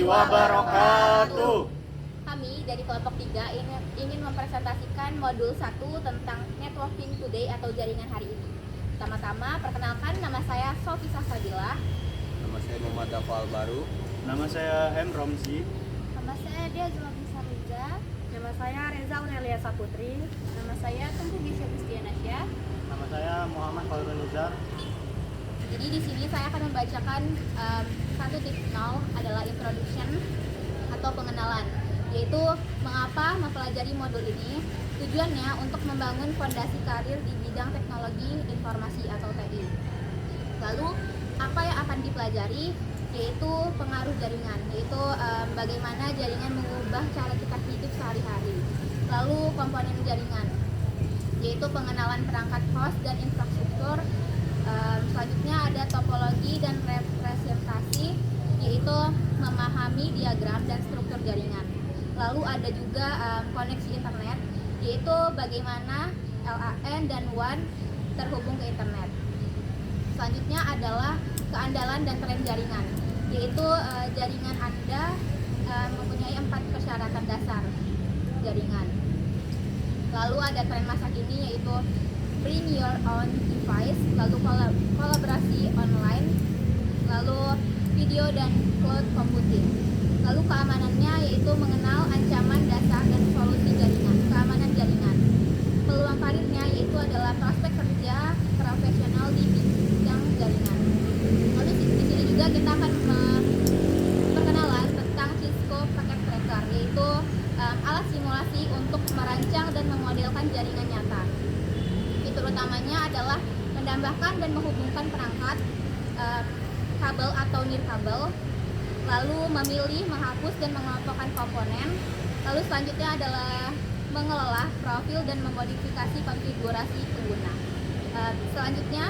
wabarakatuh. Kami dari kelompok 3 ingin mempresentasikan modul 1 tentang networking today atau jaringan hari ini. Pertama-tama, perkenalkan, nama saya Sofi Safadila. Nama saya Muhammad Dafal Baru. Nama saya Hen Romzi. Nama saya Dia Zulafisa Riza. Nama saya Reza Unelia Saputri. Nama saya Tengku Gisya Gustianasya. Nama saya Muhammad Fahrul Nizar. Jadi di sini saya akan membacakan 1.0 adalah introduction atau pengenalan, yaitu mengapa mempelajari modul ini. Tujuannya untuk membangun fondasi karir di bidang teknologi informasi atau TI. Lalu apa yang akan dipelajari, yaitu pengaruh jaringan, yaitu bagaimana jaringan mengubah cara kita hidup sehari-hari. Lalu komponen jaringan, yaitu pengenalan perangkat host dan infrastruktur. Selanjutnya ada topologi dan representasi, yaitu memahami diagram dan struktur jaringan. Lalu ada juga koneksi internet, yaitu bagaimana LAN dan WAN terhubung ke internet. Selanjutnya adalah keandalan dan tren jaringan, yaitu jaringan Anda mempunyai 4 persyaratan dasar jaringan. Lalu ada tren masa kini, yaitu bring your own device, lalu kolaborasi online, lalu video dan cloud computing. Lalu keamanannya, yaitu mengenal ancaman dasar dan solusi jaringan, keamanan jaringan. Peluang karirnya, yaitu adalah prospek kerja profesional di bidang jaringan. Lalu di sini juga kita akan perkenalan tentang Cisco Packet Tracker, yaitu alat simulasi untuk merancang dan memodelkan jaringan nyata. Fitur utamanya adalah menambahkan dan menghubungkan perangkat, kabel atau nirkabel, lalu memilih, menghapus dan mengelompokkan komponen. Lalu selanjutnya adalah mengelola profil dan memodifikasi konfigurasi pengguna. Selanjutnya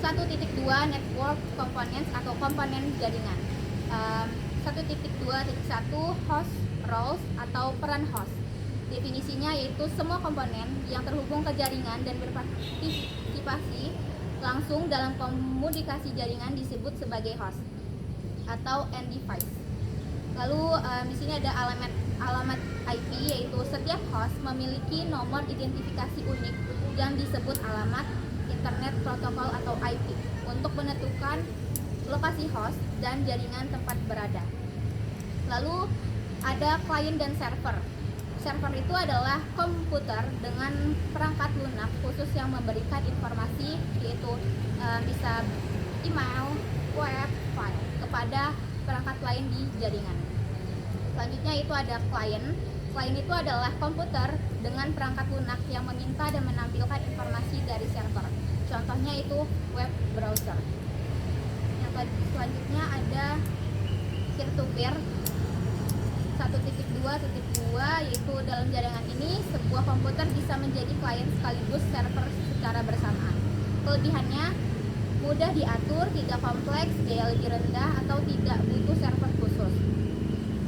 1.2 network components atau komponen jaringan. 1.2.1 host roles atau peran host. Definisinya yaitu semua komponen yang terhubung ke jaringan dan berpartisipasi langsung dalam komunikasi jaringan disebut sebagai host atau end device. Lalu di sini ada alamat IP, yaitu setiap host memiliki nomor identifikasi unik yang disebut alamat Internet Protocol atau IP untuk menentukan lokasi host dan jaringan tempat berada. Lalu ada klien dan server. Server itu adalah komputer dengan perangkat lunak khusus yang memberikan informasi, yaitu bisa email, web, file kepada perangkat lain di jaringan. Selanjutnya itu ada klien. Klien itu adalah komputer dengan perangkat lunak yang meminta dan menampilkan informasi dari server. Contohnya itu web browser. Yang selanjutnya ada peer-to-peer 1.2.2, yaitu dalam jaringan ini sebuah komputer bisa menjadi klien sekaligus server secara bersamaan. Kelebihannya mudah diatur, tidak kompleks, biaya lebih rendah, atau tidak butuh server khusus.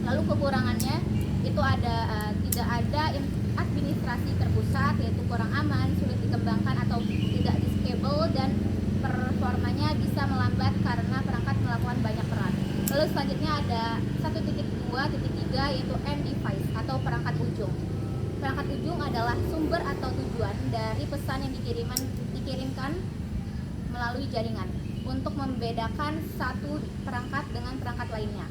Lalu kekurangannya itu tidak ada administrasi terpusat, yaitu kurang aman, sulit dikembangkan atau tidak diskable, dan performanya bisa melambat karena perangkat melakukan banyak peran. Lalu selanjutnya ada 1.2.3, yaitu end device atau perangkat ujung. Perangkat ujung adalah sumber atau tujuan dari pesan yang dikirimkan melalui jaringan untuk membedakan satu perangkat dengan perangkat lainnya.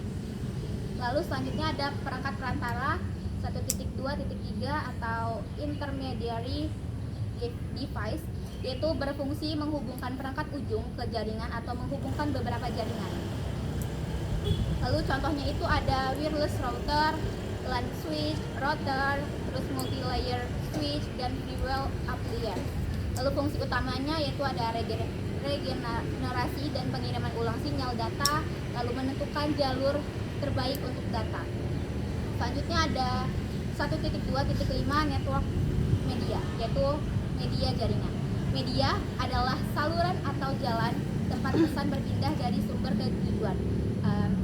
Lalu selanjutnya ada perangkat perantara 1.2.3 atau intermediary device, yaitu berfungsi menghubungkan perangkat ujung ke jaringan atau menghubungkan beberapa jaringan. Lalu contohnya itu ada wireless router, LAN switch, router, terus multi-layer switch, dan firewall appliance. Lalu fungsi utamanya yaitu ada regenerasi dan pengiriman ulang sinyal data, lalu menentukan jalur terbaik untuk data. Selanjutnya ada 1.2.5 network media, yaitu media jaringan. Media adalah saluran atau jalan tempat pesan berpindah dari sumber ke tujuan.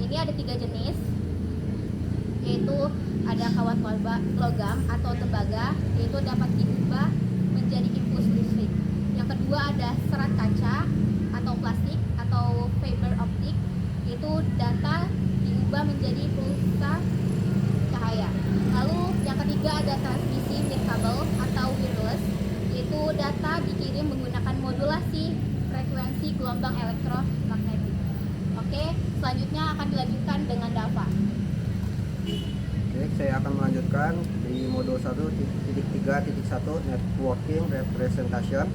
Ini ada 3 jenis, yaitu ada kawat logam atau tembaga, yaitu dapat diubah menjadi impuls listrik. Yang kedua ada serat kaca atau plastik atau fiber optik, yaitu data berubah menjadi pulsa cahaya. Lalu yang ketiga ada transmisi nirkabel atau wireless, yaitu data dikirim menggunakan modulasi frekuensi gelombang elektromagnetik. Oke, selanjutnya akan dilanjutkan dengan Dava. Oke, saya akan melanjutkan di modul 1.3.1 Networking Representation.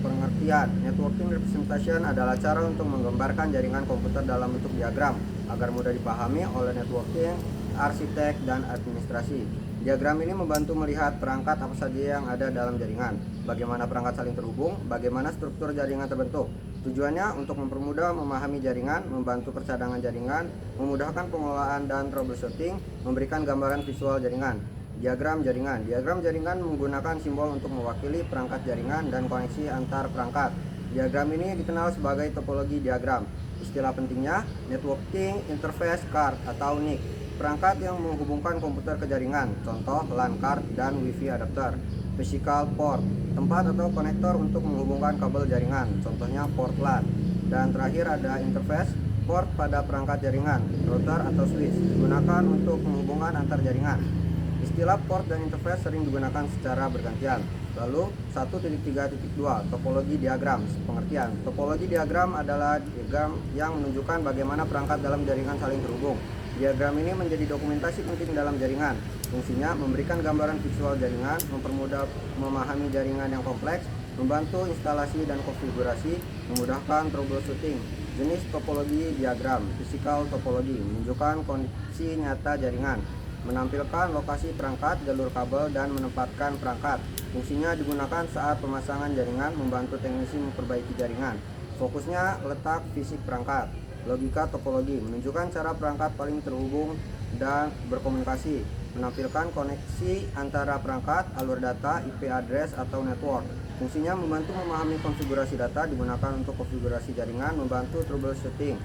Pengertian Networking Representation adalah cara untuk menggambarkan jaringan komputer dalam bentuk diagram agar mudah dipahami oleh networking, arsitek, dan administrasi. Diagram ini membantu melihat perangkat apa saja yang ada dalam jaringan, bagaimana perangkat saling terhubung, bagaimana struktur jaringan terbentuk. Tujuannya untuk mempermudah memahami jaringan, membantu percadangan jaringan, memudahkan pengelolaan dan troubleshooting, memberikan gambaran visual jaringan. Diagram jaringan. Diagram jaringan menggunakan simbol untuk mewakili perangkat jaringan dan koneksi antar perangkat. Diagram ini dikenal sebagai topologi diagram. Istilah pentingnya, networking interface card atau NIC. Perangkat yang menghubungkan komputer ke jaringan, contoh LAN card dan Wi-Fi adapter. Physical port, tempat atau konektor untuk menghubungkan kabel jaringan, contohnya port LAN. Dan terakhir ada interface, port pada perangkat jaringan, router atau switch, digunakan untuk penghubungan antar jaringan. Istilah port dan interface sering digunakan secara bergantian. Lalu 1.3.2 Topologi diagram. Pengertian topologi diagram adalah diagram yang menunjukkan bagaimana perangkat dalam jaringan saling terhubung. Diagram ini menjadi dokumentasi penting dalam jaringan. Fungsinya memberikan gambaran visual jaringan, mempermudah memahami jaringan yang kompleks, membantu instalasi dan konfigurasi, memudahkan troubleshooting. Jenis topologi diagram. Physical topologi menunjukkan kondisi nyata jaringan, menampilkan lokasi perangkat, jalur kabel, dan menempatkan perangkat. Fungsinya digunakan saat pemasangan jaringan, membantu teknisi memperbaiki jaringan. Fokusnya letak fisik perangkat. Logika topologi menunjukkan cara perangkat paling terhubung dan berkomunikasi, menampilkan koneksi antara perangkat, alur data, IP address, atau network. Fungsinya membantu memahami konfigurasi data, digunakan untuk konfigurasi jaringan, membantu troubleshooting.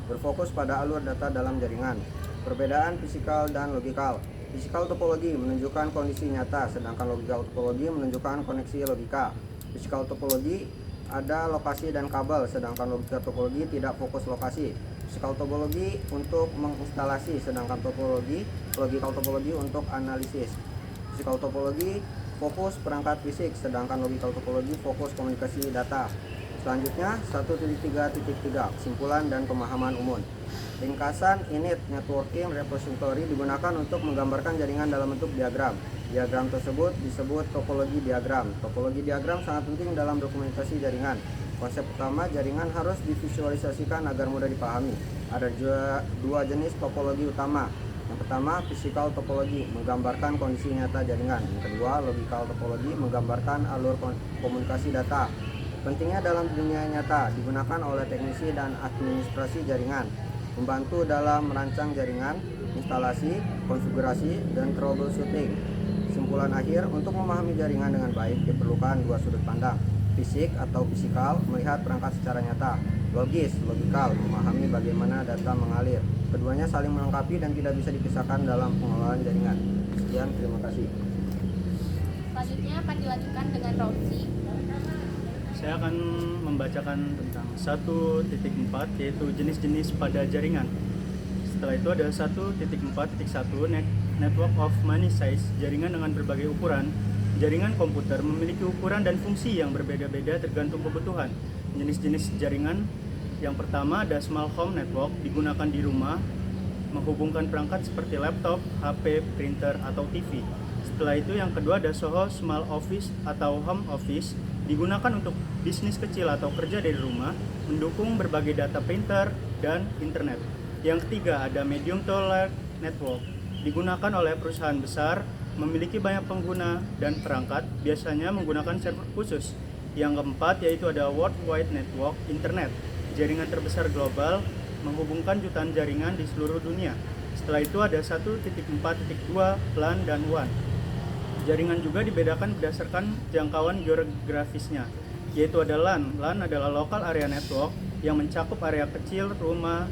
Berfokus pada alur data dalam jaringan. Perbedaan fisikal dan logikal. Fisikal topologi menunjukkan kondisi nyata, sedangkan logikal topologi menunjukkan koneksi logika. Fisikal topologi ada lokasi dan kabel, sedangkan logikal topologi tidak fokus lokasi. Fisikal topologi untuk menginstalasi, sedangkan logikal topologi untuk analisis. Fisikal topologi fokus perangkat fisik, sedangkan logikal topologi fokus komunikasi data. Selanjutnya 1.3.3 Kesimpulan dan pemahaman umum. Ringkasan init networking repository digunakan untuk menggambarkan jaringan dalam bentuk diagram. Diagram tersebut disebut topologi diagram. Topologi diagram sangat penting dalam dokumentasi jaringan. Konsep utama, jaringan harus divisualisasikan agar mudah dipahami. Ada dua jenis topologi utama. Yang pertama, physical topologi, menggambarkan kondisi nyata jaringan. Yang kedua, logical topologi, menggambarkan alur komunikasi data. Pentingnya dalam dunia nyata, digunakan oleh teknisi dan administrasi jaringan, membantu dalam merancang jaringan, instalasi, konfigurasi, dan troubleshooting. Kesimpulan akhir, untuk memahami jaringan dengan baik diperlukan dua sudut pandang. Fisik atau fisikal, melihat perangkat secara nyata. Logis, logikal, memahami bagaimana data mengalir. Keduanya saling melengkapi dan tidak bisa dipisahkan dalam pengelolaan jaringan. Sekian, terima kasih. Selanjutnya akan dilanjutkan dengan Romzi. Saya akan membacakan tentang 1.4 yaitu jenis-jenis pada jaringan. Setelah itu ada 1.4.1 Network of many size, jaringan dengan berbagai ukuran. Jaringan komputer memiliki ukuran dan fungsi yang berbeda-beda tergantung kebutuhan. Jenis-jenis jaringan yang pertama ada small home network, digunakan di rumah, menghubungkan perangkat seperti laptop, HP, printer, atau TV. Setelah itu yang kedua ada SOHO small office atau home office, digunakan untuk bisnis kecil atau kerja dari rumah, mendukung berbagai data printer dan internet. Yang ketiga ada medium to large network, digunakan oleh perusahaan besar, memiliki banyak pengguna dan perangkat, biasanya menggunakan server khusus. Yang keempat yaitu ada worldwide network, internet, jaringan terbesar global, menghubungkan jutaan jaringan di seluruh dunia. Setelah itu ada 1.4.2 LAN dan WAN. Jaringan juga dibedakan berdasarkan jangkauan geografisnya, yaitu ada LAN. LAN adalah local area network yang mencakup area kecil, rumah,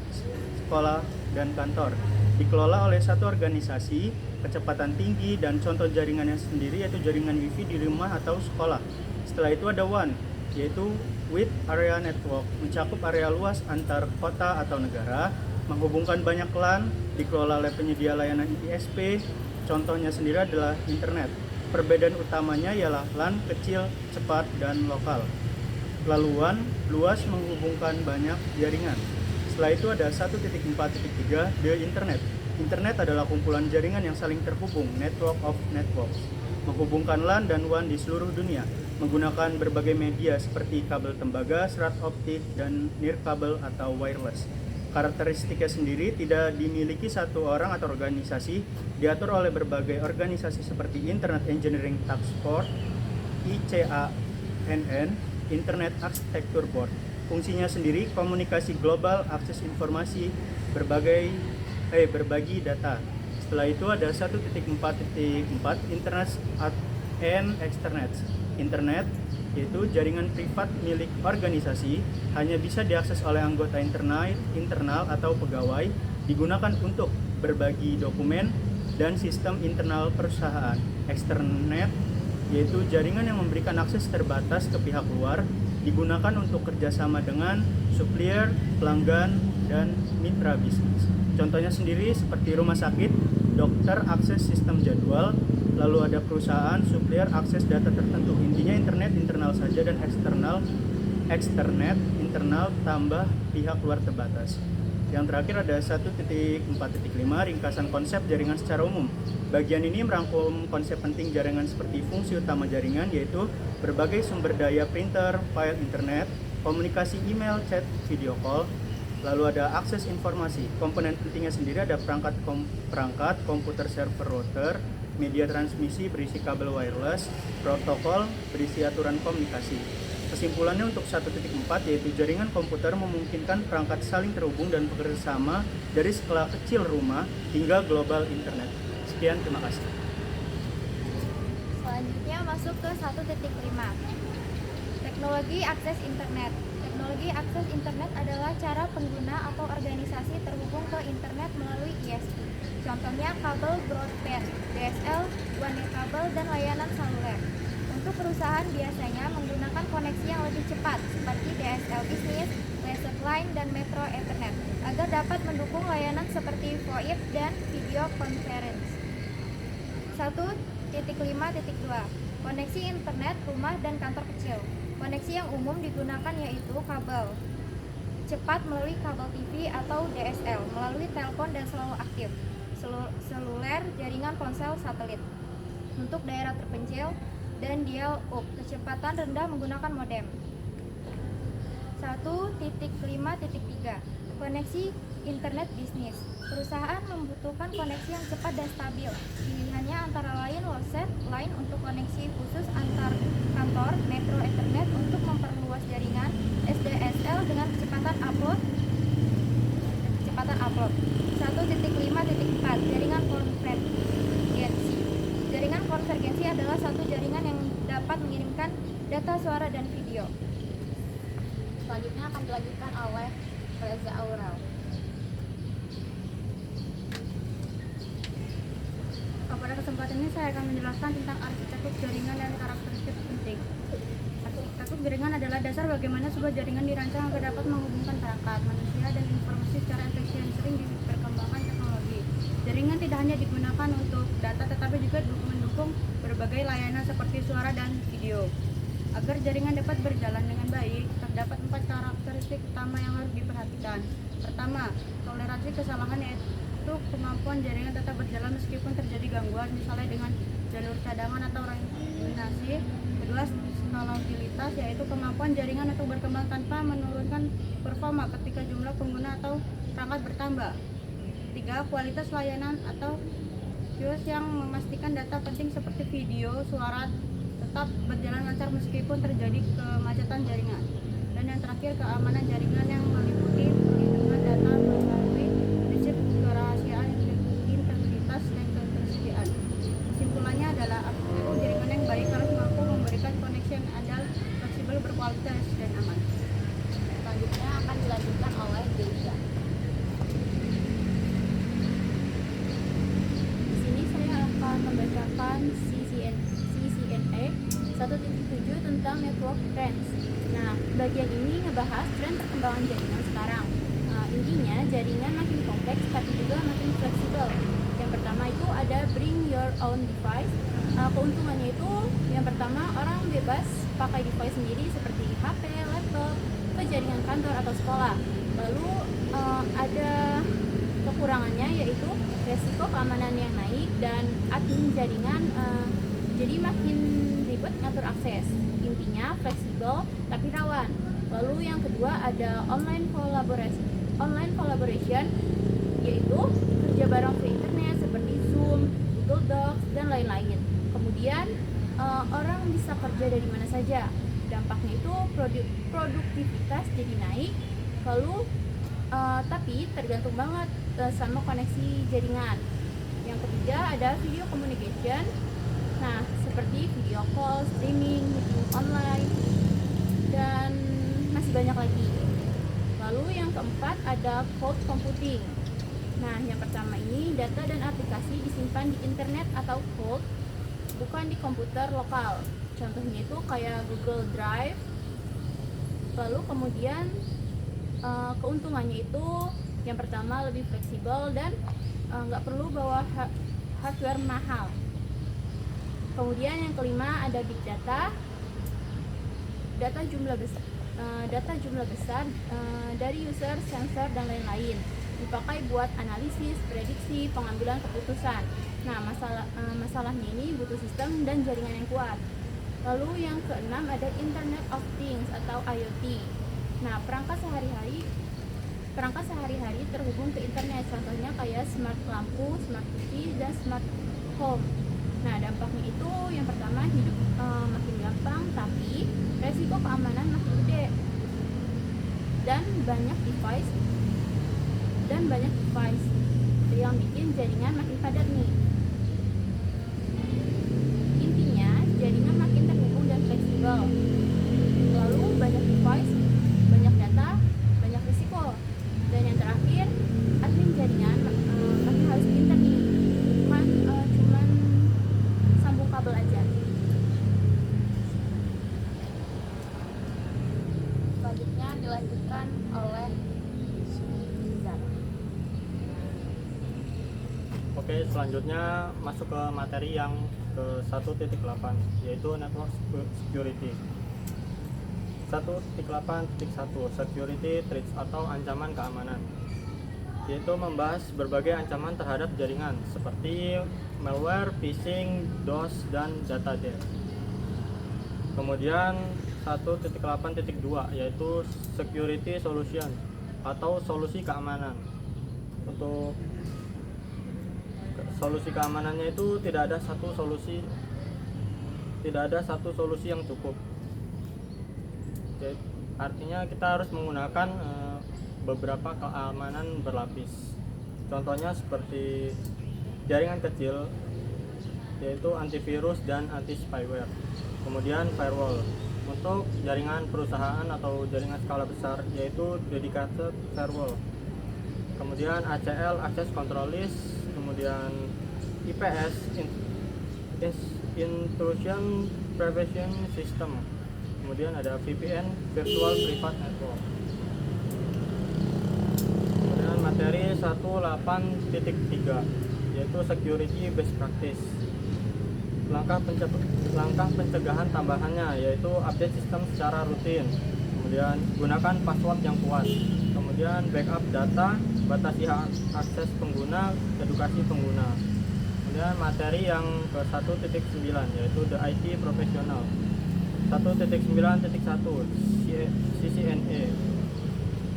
sekolah, dan kantor. Dikelola oleh satu organisasi, kecepatan tinggi, dan contoh jaringannya sendiri yaitu jaringan Wi-Fi di rumah atau sekolah. Setelah itu ada WAN, yaitu Wide Area Network, mencakup area luas antar kota atau negara. menghubungkan banyak LAN, dikelola oleh penyedia layanan ISP. Contohnya sendiri adalah internet. Perbedaan utamanya ialah LAN kecil, cepat, dan lokal. Lalu WAN luas menghubungkan banyak jaringan. Setelah itu ada 1.4.3 The Internet. Internet adalah kumpulan jaringan yang saling terhubung, network of networks, menghubungkan LAN dan WAN di seluruh dunia menggunakan berbagai media seperti kabel tembaga, serat optik, dan nirkabel atau wireless. Karakteristiknya sendiri tidak dimiliki satu orang atau organisasi, diatur oleh berbagai organisasi seperti Internet Engineering Task Force, ICANN, Internet Architecture Board. Fungsinya sendiri komunikasi global, akses informasi, berbagi data. Setelah itu ada 1.4.4 Internet and Externet. Internet yaitu jaringan privat milik organisasi, hanya bisa diakses oleh anggota internal atau pegawai, digunakan untuk berbagi dokumen dan sistem internal perusahaan. Externet yaitu jaringan yang memberikan akses terbatas ke pihak luar, digunakan untuk kerjasama dengan supplier, pelanggan, dan mitra bisnis. Contohnya sendiri seperti rumah sakit, dokter akses sistem jadwal, lalu ada perusahaan, supplier akses data tertentu. Intinya internet internal saja dan externet internal tambah pihak luar terbatas. Yang terakhir ada 1.4.5 ringkasan konsep jaringan secara umum. Bagian ini merangkum konsep penting jaringan seperti fungsi utama jaringan, yaitu berbagai sumber daya printer, file internet, komunikasi email, chat, video call. Lalu ada akses informasi. Komponen pentingnya sendiri ada perangkat komputer server router, media transmisi berisi kabel wireless, protokol berisi aturan komunikasi. Kesimpulannya untuk 1.4 yaitu jaringan komputer memungkinkan perangkat saling terhubung dan bekerjasama dari skala kecil rumah hingga global internet. Sekian, terima kasih. Selanjutnya masuk ke 1.5. Teknologi akses internet. Teknologi akses internet adalah cara pengguna atau organisasi terhubung ke internet melalui ISP. Contohnya kabel broadband, DSL, one kabel, dan layanan seluler. Untuk perusahaan biasanya menggunakan koneksi yang lebih cepat seperti DSL Business, Laser Line, dan Metro Ethernet agar dapat mendukung layanan seperti VoIP dan video conference. 1.5.2 Koneksi internet rumah dan kantor kecil. Koneksi yang umum digunakan yaitu kabel cepat melalui kabel TV atau DSL, melalui telepon dan selalu aktif, seluler, jaringan ponsel satelit. Untuk daerah terpencil dan dial-up, kecepatan rendah menggunakan modem. 1.5.3 Koneksi internet bisnis. Perusahaan membutuhkan koneksi yang cepat dan stabil. Pilihannya antara lain Loset Line untuk koneksi khusus antar kantor, Metro Ethernet untuk memperluas jaringan, SDSL dengan kecepatan upload. 1.5.4 Jaringan konvergensi. Jaringan konvergensi adalah satu jaringan yang dapat mengirimkan data suara dan video. Selanjutnya akan dilanjutkan oleh Reza Aurel. Pada kesempatan ini saya akan menjelaskan tentang arsitektur jaringan dan karakteristik penting. Arsitektur jaringan adalah dasar bagaimana sebuah jaringan dirancang agar dapat menghubungkan perangkat, manusia, dan informasi secara efisien. Sering diperkembangkan teknologi. Jaringan tidak hanya digunakan untuk data, tetapi juga mendukung berbagai layanan seperti suara dan video. Agar jaringan dapat berjalan dengan baik, terdapat 4 karakteristik utama yang harus diperhatikan. Pertama, toleransi kesalahan, yaitu kemampuan jaringan tetap berjalan meskipun terjadi gangguan, misalnya dengan jalur cadangan atau reinkarnasi. Kedua, skalabilitas, yaitu kemampuan jaringan untuk berkembang tanpa menurunkan performa ketika jumlah pengguna atau perangkat bertambah. Tiga, kualitas layanan atau QoS yang memastikan data penting seperti video, suara tetap berjalan lancar meskipun terjadi kemacetan jaringan. Dan yang terakhir, keamanan jaringan yang meliputi perlindungan data melalui prinsip kerahasiaan, integritas, dan ketersediaan. Kesimpulannya adalah arsitektur jaringan yang baik harus mampu memberikan koneksi yang andal, fleksibel, berkualitas, dan aman. Selanjutnya akan dilanjutkan oleh Deja. Di sini saya akan membacakan CCNA 1.7 tentang network trends. Nah, bagian ini ngebahas tren perkembangan jaringan sekarang. Intinya, jaringan makin kompleks tapi juga makin fleksibel. Yang pertama itu ada bring your own device. Keuntungannya itu yang pertama, orang bebas pakai device sendiri seperti HP, laptop, ke jaringan kantor atau sekolah. Lalu ada kekurangannya yaitu resiko keamanan yang naik dan admin jaringan jadi makin ribet ngatur akses. Intinya fleksibel tapi rawan. Lalu yang kedua ada online collaboration yaitu kerja bareng ke internet seperti Zoom, Google Docs dan lain-lain. Kemudian orang bisa kerja dari mana saja. Dampaknya itu produktivitas jadi naik. Lalu tapi tergantung banget sama koneksi jaringan. Yang ketiga ada video communication. Nah, seperti video call, streaming, meeting online, dan masih banyak lagi. Lalu yang keempat ada cloud computing. Nah, yang pertama ini data dan aplikasi disimpan di internet atau cloud, bukan di komputer lokal. Contohnya itu kayak Google Drive. Lalu kemudian keuntungannya itu yang pertama lebih fleksibel dan nggak perlu bawa hardware mahal. Kemudian yang kelima ada big data, data jumlah besar dari user, sensor dan lain-lain, dipakai buat analisis, prediksi, pengambilan keputusan. Nah, masalahnya ini butuh sistem dan jaringan yang kuat. Lalu yang keenam ada Internet of Things atau IoT. Nah, perangkat sehari-hari terhubung ke internet, contohnya kayak smart lampu, smart TV, dan smart home. Nah, dampaknya itu yang pertama hidup makin gampang, tapi resiko keamanan makin gede dan banyak device yang bikin jaringan makin padat nih. Intinya jaringan makin terhubung dan fleksibel. Lalu banyak device, banyak data, banyak risiko. Dan yang terakhir, admin jaringan makin harus pintar nih, bukan cuman sambung kabel aja. Selanjutnya dilanjutkan oleh Zara. Oke, selanjutnya masuk ke materi yang ke 1.8 yaitu network security. 1.8.1 security threats atau ancaman keamanan, yaitu membahas berbagai ancaman terhadap jaringan seperti malware, phishing, DOS, dan data theft. Kemudian 1.8.2 yaitu security solution atau solusi keamanan. Untuk solusi keamanannya itu tidak ada satu solusi yang cukup. Jadi, artinya kita harus menggunakan beberapa keamanan berlapis. Contohnya seperti jaringan kecil yaitu antivirus dan anti spyware. Kemudian firewall untuk jaringan perusahaan atau jaringan skala besar yaitu dedicated firewall. Kemudian ACL access control list, kemudian IPS intrusion prevention system. Kemudian ada VPN virtual private network. Kemudian materi 18.3 yaitu security best practice. Langkah pencegahan tambahannya yaitu update sistem secara rutin. Kemudian gunakan password yang kuat. Kemudian backup data, batasi akses pengguna, edukasi pengguna. Kemudian materi yang ke 1.9 yaitu the IT professional. 1.9.1 CCNA.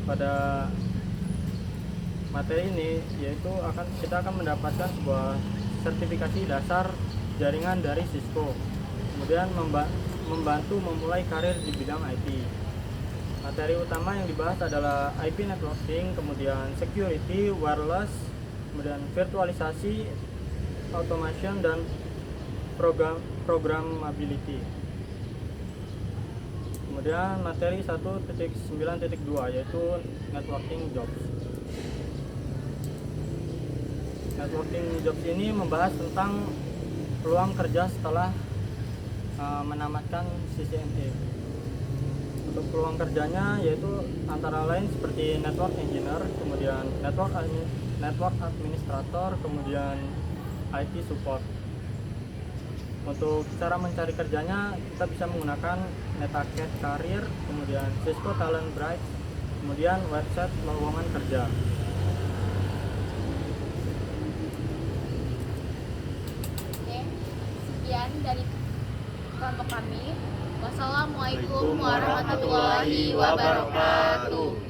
Pada materi ini yaitu kita akan mendapatkan sebuah sertifikasi dasar jaringan dari Cisco. Kemudian membantu memulai karir di bidang IT. Materi utama yang dibahas adalah IP networking, kemudian security, wireless, kemudian virtualisasi, automation, dan programmability. Kemudian materi 1.9.2 yaitu networking jobs. Networking jobs ini membahas tentang peluang kerja setelah menamatkan CCNA. Untuk peluang kerjanya yaitu antara lain seperti network engineer, kemudian network administrator, kemudian IT support. Untuk cara mencari kerjanya kita bisa menggunakan Netacad Career, kemudian Cisco Talent Bright, kemudian website lowongan kerja. Oke, sekian dari kelompok kami. Wassalamualaikum warahmatullahi wabarakatuh.